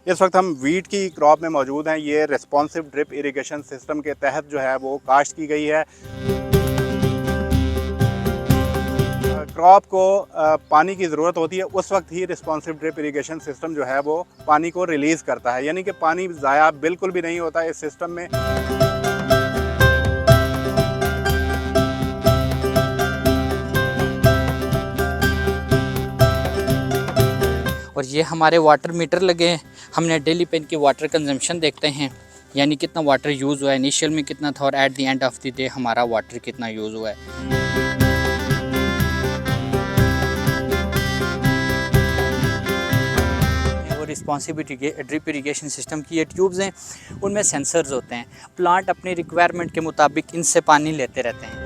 इस वक्त हम वीट की क्रॉप में मौजूद हैं। ये रिस्पॉन्सिव ड्रिप इरिगेशन सिस्टम के तहत जो है वो काश्त की गई है। क्रॉप को पानी की ज़रूरत होती है, उस वक्त ही रिस्पॉन्सिव ड्रिप इरिगेशन सिस्टम जो है वो पानी को रिलीज़ करता है, यानी कि पानी ज़ाया बिल्कुल भी नहीं होता इस सिस्टम में। और ये हमारे वाटर मीटर लगे हैं। हमने डेली पे इनकी वाटर कंजम्पशन देखते हैं, यानी कितना वाटर यूज़ हुआ है, इनिशियल में कितना था और at the end of the day हमारा वाटर कितना यूज़ हुआ है। और रिस्पॉन्सिबिलिटी ड्रिप इरिगेशन सिस्टम की ये ट्यूब्स हैं, उनमें सेंसर्स होते हैं। प्लांट अपनी रिक्वायरमेंट के मुताबिक इनसे पानी लेते रहते हैं।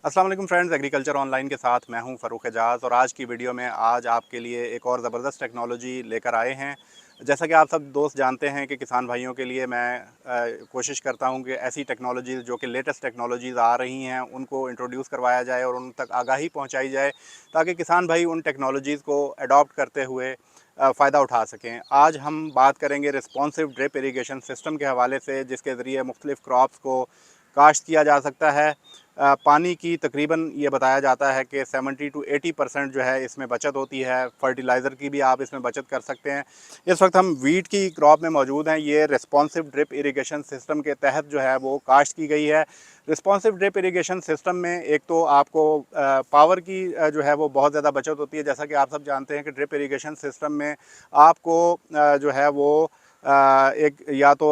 अस्सलाम वालेकुम फ्रेंड्स, एग्रीकल्चर ऑनलाइन के साथ मैं हूं फ़रूख एजाज़ और आज की वीडियो में आज आपके लिए एक और ज़बरदस्त टेक्नोलॉजी लेकर आए हैं। जैसा कि आप सब दोस्त जानते हैं कि किसान भाइयों के लिए मैं कोशिश करता हूं कि ऐसी टेक्नोलॉजीज़ जो कि लेटेस्ट टेक्नोलॉजीज़ आ रही हैं उनको इंट्रोड्यूस करवाया जाए और उन तक आगाही पहुंचाई जाए, ताकि किसान भाई उन टेक्नोलॉजीज़ को अडॉप्ट करते हुए फ़ायदा उठा सकें। आज हम बात करेंगे रिस्पॉन्सिव ड्रिप इरिगेशन सिस्टम के हवाले से, जिसके ज़रिए मुख्तलिफ़ क्रॉप्स को काश्त किया जा सकता है। पानी की तकरीबन ये बताया जाता है कि 70 to 80% जो है इसमें बचत होती है। फर्टिलाइज़र की भी आप इसमें बचत कर सकते हैं। इस वक्त हम वीट की क्रॉप में मौजूद हैं। ये रिस्पॉन्सिव ड्रिप इरिगेशन सिस्टम के तहत जो है वो काश्त की गई है। रिस्पॉन्सिव ड्रिप इरिगेशन सिस्टम में एक तो आपको पावर की जो है वो बहुत ज़्यादा बचत होती है। जैसा कि आप सब जानते हैं कि ड्रिप इरिगेशन सिस्टम में आपको जो है वो एक या तो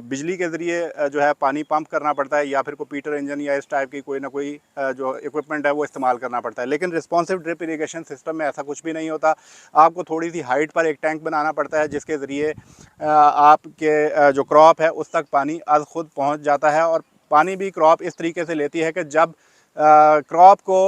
बिजली के ज़रिए जो है पानी पंप करना पड़ता है, या फिर कोई पीटर इंजन या इस टाइप की कोई ना कोई जो इक्विपमेंट है वो इस्तेमाल करना पड़ता है। लेकिन रिस्पॉन्सिव ड्रिप इरिगेशन सिस्टम में ऐसा कुछ भी नहीं होता। आपको थोड़ी सी हाइट पर एक टैंक बनाना पड़ता है, जिसके ज़रिए आपके जो क्रॉप है उस तक पानी अज़ खुद पहुँच जाता है। और पानी भी क्रॉप इस तरीके से लेती है कि जब क्रॉप को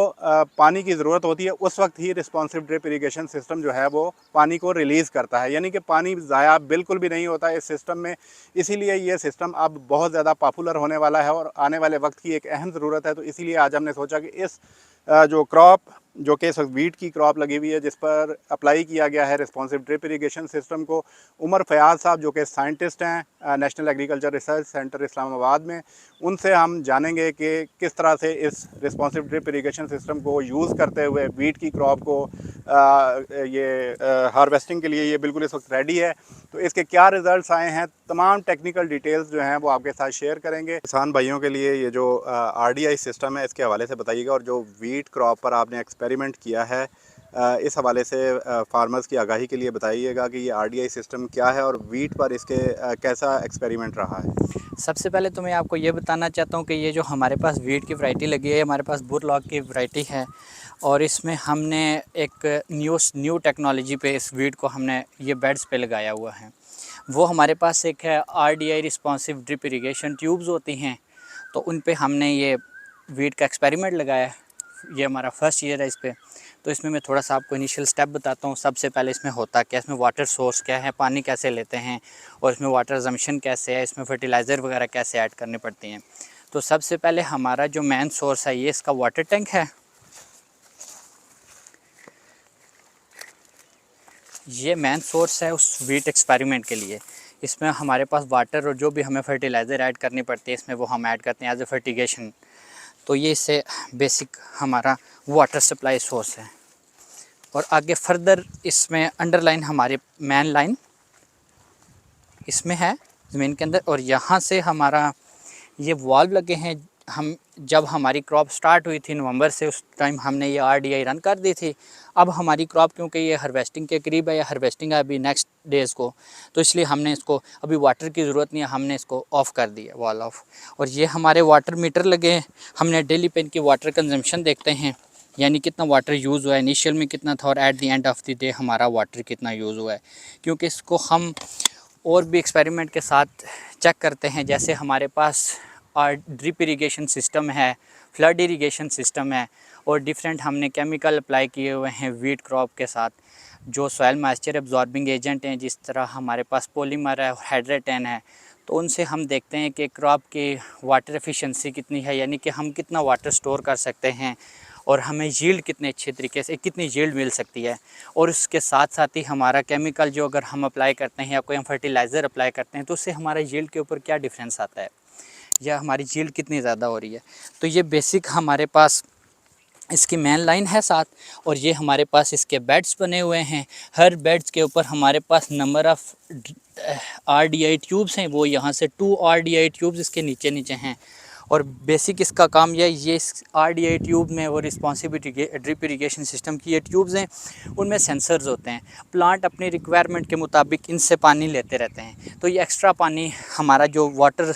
पानी की ज़रूरत होती है, उस वक्त ही रिस्पॉन्सिव ड्रिप इरिगेशन सिस्टम जो है वो पानी को रिलीज़ करता है, यानी कि पानी ज़ाया बिल्कुल भी नहीं होता इस सिस्टम में। इसीलिए ये सिस्टम अब बहुत ज़्यादा पॉपुलर होने वाला है और आने वाले वक्त की एक अहम ज़रूरत है। तो इसीलिए आज हमने सोचा कि इस जो क्रॉप जो कि वीट की क्रॉप लगी हुई है, जिस पर अप्लाई किया गया है रिस्पॉन्सिव ड्रिप इरिगेशन सिस्टम को, उमर फयाज साहब जो कि साइंटिस्ट हैं national agriculture research centre Islamabad में, उनसे हम जानेंगे कि किस तरह से इस रिस्पॉन्सिव ड्रिप इरिगेशन सिस्टम को यूज़ करते हुए वीट की क्रॉप को हार्वेस्टिंग के लिए ये बिल्कुल इस वक्त रेडी है। तो इसके क्या रिज़ल्ट्स आए हैं, तमाम टेक्निकल डिटेल्स जो हैं वो आपके साथ शेयर करेंगे। किसान भाइयों के लिए ये जो RDI सिस्टम है, इसके हवाले से बताइएगा, और जो वीट क्रॉप पर आपने एक्सपेरिमेंट किया है इस हवाले से फार्मर्स की आगाही के लिए बताइएगा कि ये RDI सिस्टम क्या है और वीट पर इसके कैसा एक्सपेरिमेंट रहा है। सबसे पहले तो मैं आपको ये बताना चाहता हूँ कि ये जो हमारे पास वीट की वैरायटी लगी है, हमारे पास बुरलॉग की वैरायटी है, और इसमें हमने एक न्यू टेक्नोलॉजी पे इस वीट को हमने ये बेड्स पे लगाया हुआ है। वो हमारे पास एक है RDI responsive drip irrigation tubes होती हैं, तो उन पे हमने ये वीट का एक्सपेरिमेंट लगाया है। ये हमारा फर्स्ट ईयर है इस पर। तो इसमें मैं थोड़ा सा आपको इनिशियल स्टेप बताता हूँ। सबसे पहले इसमें होता क्या है, इसमें वाटर सोर्स क्या है, पानी कैसे लेते हैं, और इसमें वाटर कंजम्पशन कैसे है, इसमें फर्टिलाइज़र वगैरह कैसे ऐड करनी पड़ती हैं। तो सबसे पहले हमारा जो मेन सोर्स है, ये इसका वाटर टैंक है। ये मेन सोर्स है उस वीट एक्सपेरिमेंट के लिए। इसमें हमारे पास वाटर और जो भी हमें फर्टिलाइज़र ऐड करनी पड़ती है, इसमें वो हम ऐड करते हैं एज ए फर्टिगेशन। तो ये इससे बेसिक हमारा वाटर सप्लाई सोर्स है। और आगे फर्दर इसमें अंडरलाइन हमारे मेन लाइन इसमें है ज़मीन के अंदर, और यहाँ से हमारा ये वाल्व लगे हैं। हम जब हमारी क्रॉप स्टार्ट हुई थी नवंबर से, उस टाइम हमने ये RDI रन कर दी थी। अब हमारी क्रॉप क्योंकि ये हार्वेस्टिंग के करीब है, या हार्वेस्टिंग है अभी नेक्स्ट डेज़ को, तो इसलिए हमने इसको अभी वाटर की ज़रूरत नहीं है, हमने इसको ऑफ़ कर दिया, वॉल ऑफ। और ये हमारे वाटर मीटर लगे हैं। हमने डेली पे इनकी वाटर कंजम्पशन देखते हैं, यानी कितना वाटर यूज़ हुआ है, इनिशियल में कितना था और at the end of the day हमारा वाटर कितना यूज़ हुआ है। क्योंकि इसको हम और भी एक्सपेरिमेंट के साथ चेक करते हैं। जैसे हमारे पास ड्रिप इरिगेशन सिस्टम है, फ्लड इरिगेशन सिस्टम है, और डिफरेंट हमने केमिकल अप्लाई किए हुए हैं वीट क्रॉप के साथ, जो सॉइल मॉइस्चर एब्जॉर्बिंग एजेंट हैं। जिस तरह हमारे पास पॉलीमर है, हाइड्रेटेन है। तो उनसे हम देखते हैं कि क्रॉप की वाटर एफिशिएंसी कितनी है, यानी कि हम कितना वाटर स्टोर कर सकते हैं, और हमें यील्ड कितने अच्छे तरीके से कितनी यील्ड मिल सकती है। और उसके साथ साथ ही हमारा केमिकल जो अगर हम अप्लाई करते हैं या कोई हम फर्टिलाइज़र अप्लाई करते हैं तो उससे हमारा यील्ड के ऊपर क्या डिफरेंस आता है या हमारी यील्ड कितनी ज़्यादा हो रही है। तो ये बेसिक हमारे पास इसकी मेन लाइन है साथ, और ये हमारे पास इसके बेड्स बने हुए हैं। हर बेड्स के ऊपर हमारे पास नंबर ऑफ़ RDI ट्यूब्स हैं, वो यहाँ से 2 RDI ट्यूब्स इसके नीचे नीचे हैं। और बेसिक इसका काम ये इस RDI ट्यूब में वो रिस्पॉन्सिबिलिटी ड्रिप इरिगेशन सिस्टम की ये ट्यूब्स हैं, उनमें सेंसर्स होते हैं। प्लांट अपनी रिक्वायरमेंट के मुताबिक इनसे पानी लेते रहते हैं, तो ये एक्स्ट्रा पानी हमारा जो वाटर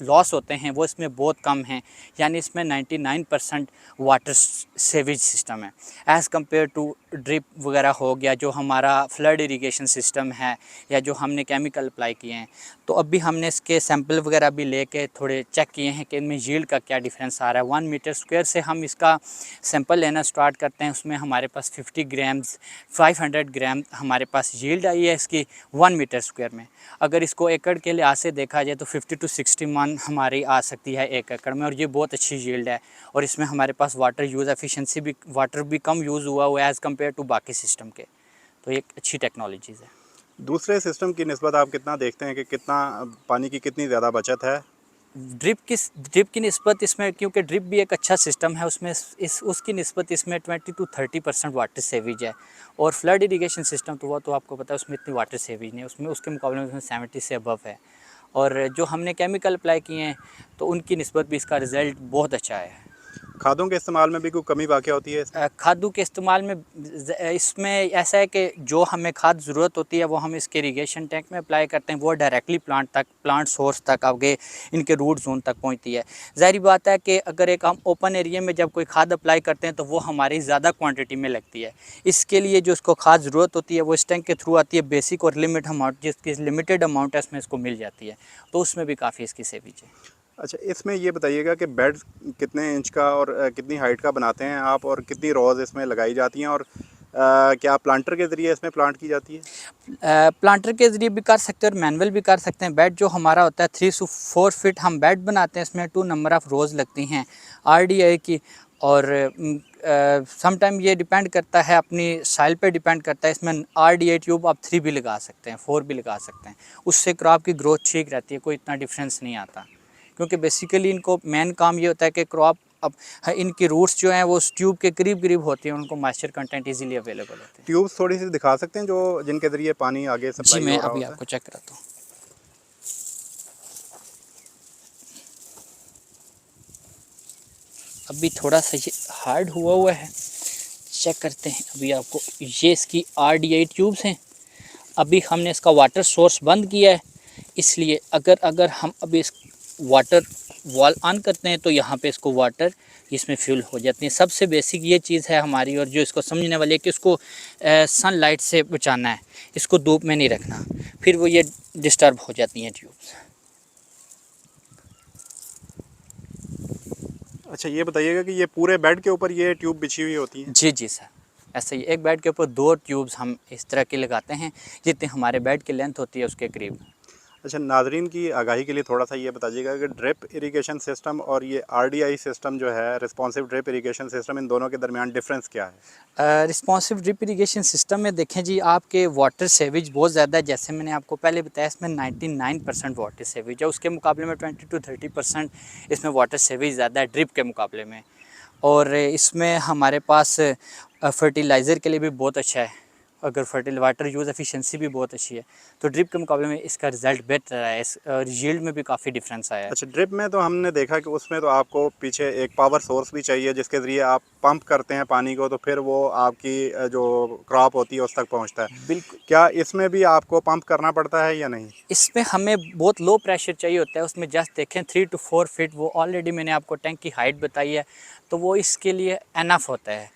लॉस होते हैं वो इसमें बहुत कम हैं। यानी इसमें 99% वाटर सेवेज सिस्टम है एज़ कम्पेयर टू ड्रिप वगैरह हो गया, जो हमारा फ्लड इरिगेशन सिस्टम है या जो हमने केमिकल अप्लाई किए हैं। तो अभी हमने इसके सैंपल वगैरह भी लेके थोड़े चेक किए हैं कि इनमें यील्ड का क्या डिफरेंस आ रहा है। 1 मीटर स्क्वायर से हम इसका सैंपल लेना स्टार्ट करते हैं, उसमें हमारे पास 50 ग्राम्स 500 ग्राम हमारे पास यील्ड आई है इसकी 1 मीटर स्क्वायर में। अगर इसको एकड़ के लिहाज से देखा जाए तो 50 to 60 मन हमारी आ सकती है 1 एकड़ में, और ये बहुत अच्छी यील्ड है। और इसमें हमारे पास वाटर यूज़ एफिशिएंसी भी, वाटर भी कम यूज़ हुआ है एज़ कम्पेयर टू बाकी सिस्टम के। तो ये एक अच्छी टेक्नोलॉजीज़ है। दूसरे सिस्टम की निस्बत आप कितना देखते हैं कि कितना पानी की कितनी ज़्यादा बचत है? ड्रिप की निस्बत इसमें, क्योंकि ड्रिप भी एक अच्छा सिस्टम है, उसमें इस उसकी निस्बत इसमें 20 to 30% वाटर सेवेज है। और फ्लड इरिगेशन सिस्टम तो वो तो आपको पता है उसमें इतनी वाटर सेवेज नहीं है, उसमें उसके मुकाबले में उसमें 70 से अबव है। और जो हमने केमिकल अप्लाई किए हैं तो उनकी निस्बत भी इसका रिज़ल्ट बहुत अच्छा है। खादों के इस्तेमाल में भी कोई कमी वाक़ होती है इसमें? खादों के इस्तेमाल में इसमें ऐसा है कि जो हमें खाद ज़रूरत होती है वो हम इसके इरिगेशन टैंक में अप्लाई करते हैं, वो डायरेक्टली प्लांट सोर्स तक आगे इनके रूट जोन तक पहुंचती है। ज़ाहिर बात है कि अगर एक हम ओपन एरिया में जब कोई खाद अप्लाई करते हैं तो वो हमारी ज़्यादा क्वांटिटी में लगती है। इसके लिए जो इसको खाद ज़रूरत होती है वो इस टैंक के थ्रू आती है, बेसिक और लिमिट अमाउंट, जिसकी लिमिटेड अमाउंट है उसमें इसको मिल जाती है, तो उसमें भी काफ़ी इसकी सेवेज है। अच्छा, इसमें ये बताइएगा कि बेड कितने इंच का और कितनी हाइट का बनाते हैं आप, और कितनी रोज़ इसमें लगाई जाती हैं, और क्या प्लांटर के ज़रिए इसमें प्लांट की जाती है? प्लांटर के ज़रिए भी कर सकते हैं और मैनुअल भी कर सकते हैं। बेड जो हमारा होता है 3 से 4 फीट हम बेड बनाते हैं, इसमें 2 नंबर ऑफ़ रोज़ लगती हैं RDI की। और सम टाइम ये डिपेंड करता है, अपनी साइल पे डिपेंड करता है। इसमें RDI ट्यूब आप 3 भी लगा सकते हैं, 4 भी लगा सकते हैं, उससे क्रॉप की ग्रोथ ठीक रहती है, कोई इतना डिफरेंस नहीं आता। क्योंकि बेसिकली इनको मेन काम ये होता है कि क्रॉप, अब इनकी रूट्स जो हैं वो उस ट्यूब के करीब करीब होती हैं, उनको मॉइस्चर कंटेंट इजीली अवेलेबल होते हैं। ट्यूब्स थोड़ी सी दिखा सकते हैं जो जिनके ज़रिए पानी आगे जी सप्लाई मैं हो रहा अभी होता है? आपको चेक कराता हूँ। अभी थोड़ा सा ये हार्ड हुआ है, चेक करते हैं अभी आपको। ये इसकी RDI ट्यूब्स हैं। अभी हमने इसका वाटर सोर्स बंद किया है, इसलिए अगर हम अभी इस वाटर वॉल ऑन करते हैं तो यहाँ पे इसको वाटर इसमें फ्यूल हो जाती है। सबसे बेसिक ये चीज़ है हमारी, और जो इसको समझने वाली है कि इसको सनलाइट से बचाना है, इसको धूप में नहीं रखना, फिर वो ये डिस्टर्ब हो जाती हैं ट्यूब्स। अच्छा, ये बताइएगा कि ये पूरे बेड के ऊपर ये ट्यूब बिछी हुई होती है? जी सर, ऐसे ही एक बेड के ऊपर 2 ट्यूब्स हम इस तरह के लगाते हैं, जितनी हमारे बेड की लेंथ होती है उसके करीब। अच्छा, नाजरीन की आगाही के लिए थोड़ा सा ये बताइएगा कि ड्रिप इरिगेशन सिस्टम और ये RDI सिस्टम जो है, रिस्पॉन्सिव ड्रिप इरिगेशन सिस्टम, इन दोनों के दरमियान डिफरेंस क्या है? रिस्पॉन्सिव ड्रिप इरिगेशन सिस्टम में देखें जी, आपके वाटर सेवेज बहुत ज़्यादा है। जैसे मैंने आपको पहले बताया, इसमें 99% वाटर सेवेज है, उसके मुकाबले में 20 to 30% इसमें वाटर सेवेज ज़्यादा है ड्रिप के मुकाबले में। और इसमें हमारे पास फर्टिलाइज़र के लिए भी बहुत अच्छा है, अगर वाटर यूज़ एफिशिएंसी भी बहुत अच्छी है, तो ड्रिप के मुकाबले में इसका रिज़ल्ट बेहतर है, और यील्ड में भी काफ़ी डिफरेंस आया है। अच्छा, ड्रिप में तो हमने देखा कि उसमें तो आपको पीछे एक पावर सोर्स भी चाहिए जिसके ज़रिए आप पंप करते हैं पानी को, तो फिर वो आपकी जो क्रॉप होती है उस तक पहुंचता है। बिल्कुल। क्या इसमें भी आपको पंप करना पड़ता है या नहीं? इसमें हमें बहुत लो प्रेशर चाहिए होता है, उसमें जस्ट देखें 3 to 4 फीट, वो ऑलरेडी मैंने आपको टैंक की हाइट बताई है, तो वो इसके लिए एनफ होता है।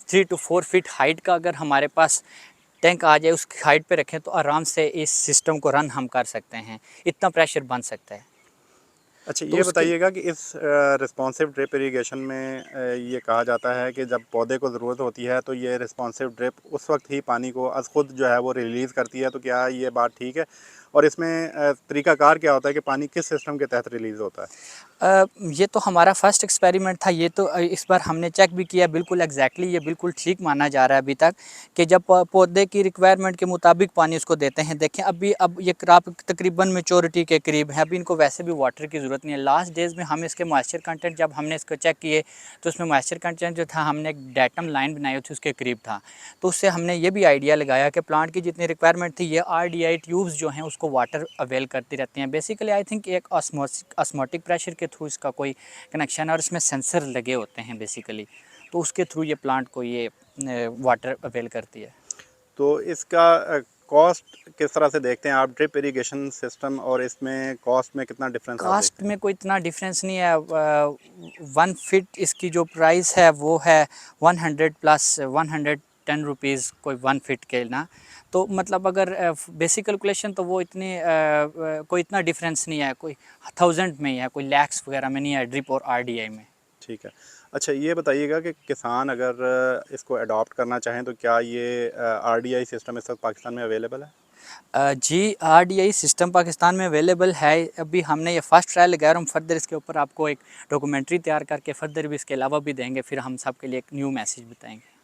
3 to 4 फीट हाइट का अगर हमारे पास टैंक आ जाए, उस हाइट पे रखें तो आराम से इस सिस्टम को रन हम कर सकते हैं, इतना प्रेशर बन सकता है। अच्छा, तो ये उसके बताइएगा कि इस रिस्पॉन्सिव ड्रिप इरिगेशन में ये कहा जाता है कि जब पौधे को ज़रूरत होती है तो ये रिस्पॉन्सिव ड्रिप उस वक्त ही पानी को अज़ खुद जो है वो रिलीज़ करती है, तो क्या ये बात ठीक है? और इसमें तरीकाकार क्या होता है कि पानी किस सिस्टम के तहत रिलीज़ होता है? ये तो हमारा फर्स्ट एक्सपेरिमेंट था। ये तो इस बार हमने चेक भी किया, बिल्कुल एग्जैक्टली ये बिल्कुल ठीक माना जा रहा है अभी तक कि जब पौधे की रिक्वायरमेंट के मुताबिक पानी उसको देते हैं। देखें अभी अब ये क्रॉप तकरीबन मैच्योरिटी के करीब है, अभी इनको वैसे भी वाटर की ज़रूरत नहीं है। लास्ट डेज़ में हम इसके मॉइस्चर कंटेंट जब हमने इसको चेक किए तो उसमें मॉइस्चर कंटेंट जो था, हमने एक डेटम लाइन बनाई थी उसके करीब था। तो उससे हमने ये भी आइडिया लगाया कि प्लांट की जितनी रिक्वायरमेंट थी ये RDI ट्यूब्स जो हैं उसको वाटर अवेल करती रहती हैं। बेसिकली आई थिंक एक ऑस्मोटिक प्रेशर के थ्रू इसका कोई कनेक्शन है और इसमें सेंसर लगे होते हैं बेसिकली, तो उसके थ्रू ये प्लांट को ये वाटर अवेल करती है। तो इसका कॉस्ट किस तरह से देखते हैं आप? ड्रिप इरिगेशन सिस्टम और इसमें कॉस्ट में कितना डिफरेंस आप कास्ट देखते हैं? में कोई इतना डिफरेंस नहीं है। 1 फीट इसकी जो प्राइस है वो है 100 प्लस 110 रुपीज़ कोई 1 फीट के ना। तो मतलब अगर बेसिक कैलकुलेशन तो वो इतनी कोई इतना डिफरेंस नहीं है, कोई 1000 में ही है, कोई लैक्स वगैरह में नहीं है ड्रिप और RDI में। ठीक है। अच्छा ये बताइएगा कि किसान अगर इसको अडॉप्ट करना चाहें तो क्या ये RDI सिस्टम इस वक्त पाकिस्तान में अवेलेबल है? जी RDI सिस्टम पाकिस्तान में अवेलेबल है। अभी हमने ये फर्स्ट ट्रायल लगाया और हम फर्दर इसके ऊपर आपको एक डॉक्यूमेंट्री तैयार करके फर्दर भी इसके अलावा भी देंगे, फिर हम सब के लिए एक न्यू मैसेज बताएंगे।